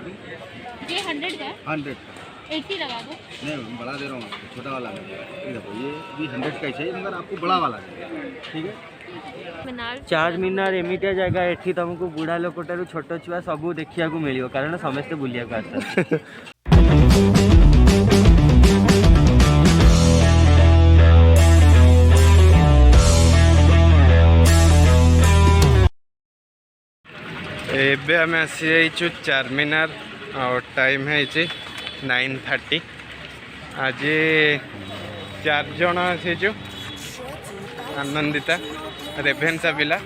अभी? ये 100 का है, 100 80 लगा दो। नहीं बड़ा दे रहा हूँ, छोटा वाला है। ये देखो ये भी 100 का ही चाहिए, मगर आपको बड़ा वाला है, ठीक है। मीनार चार मीनार एमितिया जगह एठी तुमको बुढ़ा लोक ठारू छोट छुआ सबू देखिया को मिलियो कारण समस्ते बुलिया को आसता। एबे आम आसी जाइचु चार मीनार और टाइम है 9:30। आज 4 जन आसीचु आनंदिता रेभेन्सा पिला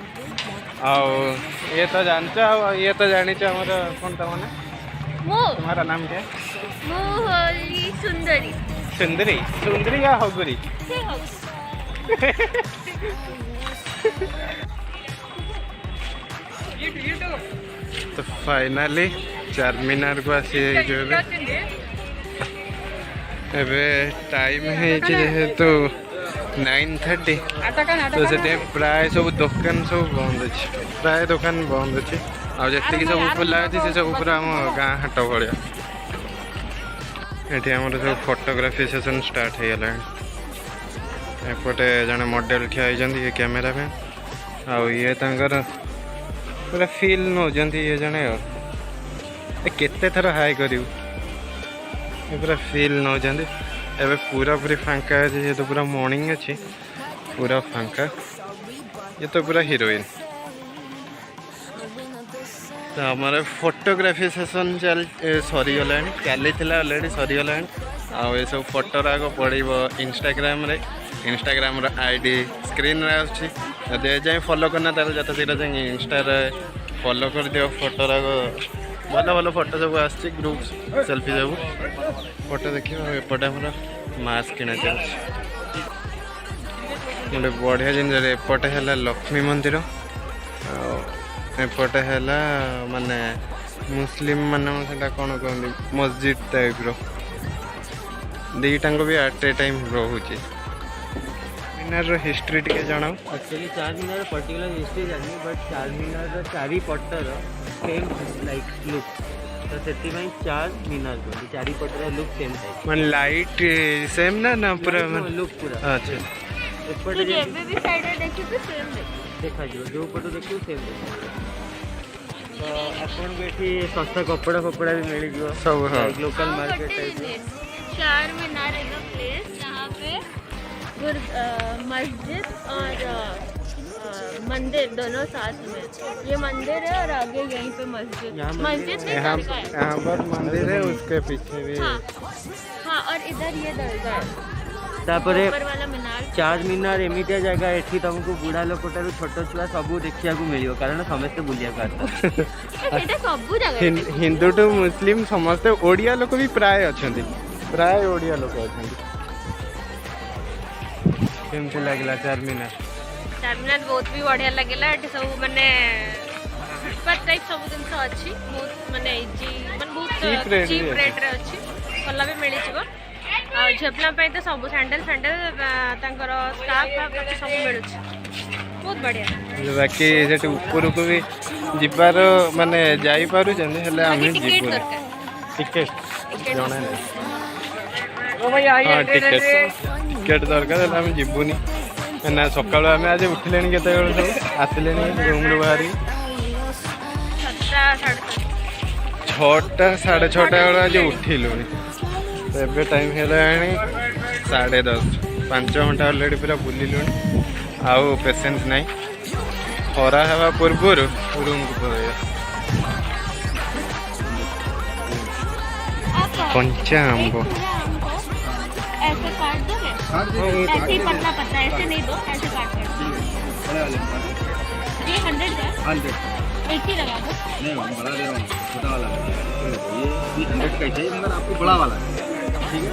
आउ ये तो जानच ये तो जानिच हमर कौन था माने तुम्हारा नाम क्या? मोहली सुंदरी सुंदरी सुंदरी या हगुरी? तो फाइनली चार मीनार को आसी जो एबे टाइम है जेहेतु 9:30 तो से प्राय सब दुकान सब बंद अच्छे प्राय दुकान बंद अच्छे आउ जी सब खुला अच्छे से सब पूरा आम गाँ हाट भाया ये आम सब फोटोग्राफी सेशन स्टार्ट हो गला एपटे जड़े मॉडल ठिया होती कैमेरा मैन आउ ये तंकर पूरा फील नौ ये जड़े केते थर हाई करू पूरा फील नौ एबे पूरा पूरी फांका है ये तो पूरा मॉर्निंग अच्छी पूरा फांका ये तो पूरा हीरोइन तो हमारे फोटोग्राफी सेशन चल सरीगला चली अलरेडी सरीगला आउ ये सब फोटो राग पड़ो इंस्टाग्राम रे इंस्टाग्राम आईडी स्क्रीन रे आदि जाए फॉलो करना ताल जत शीघ्र जाए इंस्टा फॉलो कर दियो फोटो राग भल भल फोटो सब आस ग्रुप सेल्फी सब फोटो देखिए एपटे आम मास्क किना चलते गोटे बढ़िया जिन एपटे है लक्ष्मी मंदिर एपटे है माने मुस्लिम मान कौन कहते मस्जिद टाइप दीटा भी एट ए टाइम रोचे मीनार हिस्ट्री टे जनाओ एक्चुअली चार मीनार पर्टिकुलर हिस्ट्री जानी बट चार मीनार चारिपटर सेम लाइक लुक तो से चार मीनार कहते चारिपटर लुक सेम टाइप मान लाइट सेम ना पूरा लुक पूरा अच्छा एपटे भी साइड रे देखि तो सेम देखा जो पटो देखिए सेम तो आपन बेठी सस्ता कपड़ा फपड़ा भी मिल जियो सब लोकल मार्केट टाइप चार मीनार इज अ प्लेस जहाँ पे मस्जिद और मंदिर दोनों साथ में ये मंदिर है और आगे यहीं पे मस्जिद मस्जिद यहाँ पर मंदिर है उसके पीछे भी हाँ और इधर ये दरगाह है तापरे वाला मीनार चार मीनार एमितिया जगह एठी तुमको बुढ़ा लोक ठारू छोट छुआ सबू देखिया को मिलियो कारण समस्ते बुलिया को आसता हिंदू टू मुस्लिम समस्ते ओडिया लोक भी प्राय अछंती प्राय ओडिया लोक अछंती केमती लागला चार मीनार बहुत भी बढ़िया लगेला एठी सब माने फुटपाथ टाइप सब जिनस अछि बहुत माने इजी माने बहुत चीप रेट रे अछि भला भी मिली जिवो आ झेपला पे तो सब सैंडल तांकर स्कार्फ सब मिलु बहुत बढ़िया बाकी सेठ ऊपर को भी जिबार माने जाई पारु जने हेले आमे जीवो टिकट जणा नै ओ भाई आ टिकट दरकार है आमे जीवुनी ना सकाळ आमे आज उठिलेनी केते बेल सब आतिलेनी रूम रो बाहरी 6टा 6:30 बेल आज उठिलुनी तो एबे टाइम है 10:30 5 घंटा अलरेडी पूरा बुलिलुनी आउ पेसेंस नहीं खरा हवा पूर्व रूम को पड़े कंचा आंब ऐसे काट दोगे ऐसे ही पतला पतला ऐसे नहीं दो ऐसे काट ये 100 का 100 80 लगा दो नहीं बड़ा दे रहा हूँ, छोटा वाला है। ये भी 100 का ही चाहिए, मगर आपको बड़ा वाला है, ठीक है।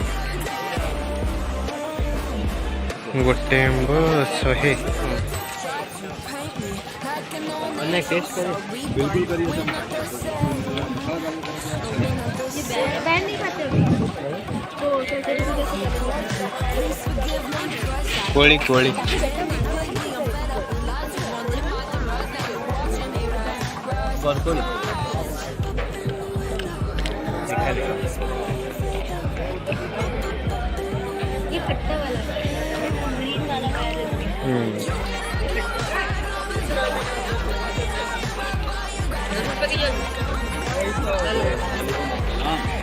गोटे आंब 100 टेस्ट करो बिल्कुल करिए बैन नहीं खाते हो कोड़ी कोड़ी ये खट्टा वाला ग्रीन वाला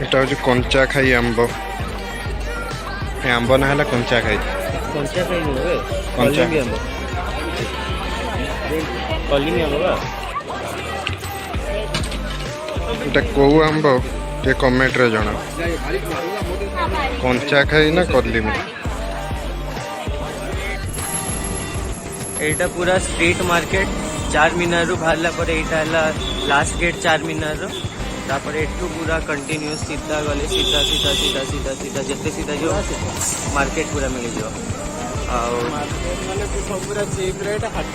এটা হচ্ছে কঞ্চা খাই আম্ব ଏ ଆମ୍ବ ନାଁ ହେଲା କଞ୍ଚା ଖାଇ କଞ୍ଚା ଖାଇ ନୁହେଁ କଞ୍ଚା ଆମ୍ବ କଲିମି ଆମ୍ବ ବା এটা କେଉଁ ଆମ୍ବ ଟିକେ କମେଣ୍ଟରେ ଜଣାଅ କଞ୍ଚା ଖାଇ ନା କଲିମି এইটা পুরা স্ট্রিট মার্কেট চারমিনার রু বাহারা পরে এইটা হলা লাস্ট গেট চারমিনার র তারপরে একটু পুরা কন্টিনিউস সিধা গলে সিধা সিধা সিধা সিধা সিধা যেতে সিধা যাও মার্কেট পুরা মিলি যাও ଆଉ ପୁରା ଚିପ୍ ରେଟ୍ ହାଟ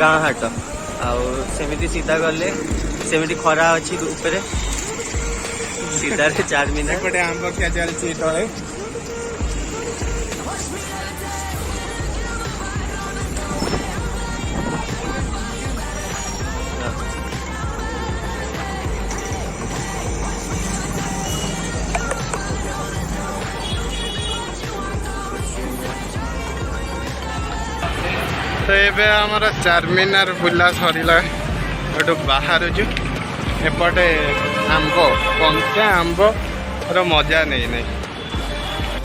ଗାଁ ହାଟ ଆଉ ସେମିତି ସିଧା ଗଲେ ସେମିତି ଖରା ଅଛି ଉପରେ ସିଧାରେ ଚାରମିନାର ଏପଟେ ଆମ୍ବ ଖିଆ ଚାଲିଛି ତଳେ ତ ଏବେ ଆମର ଚାରମିନାର ବୁଲା ସରିଲା ଏଠୁ ବାହାରୁଛୁ ଏପଟେ ଆମ୍ବ କଞ୍ଚା ଆମ୍ବର ମଜା ନେଇ ନାହିଁ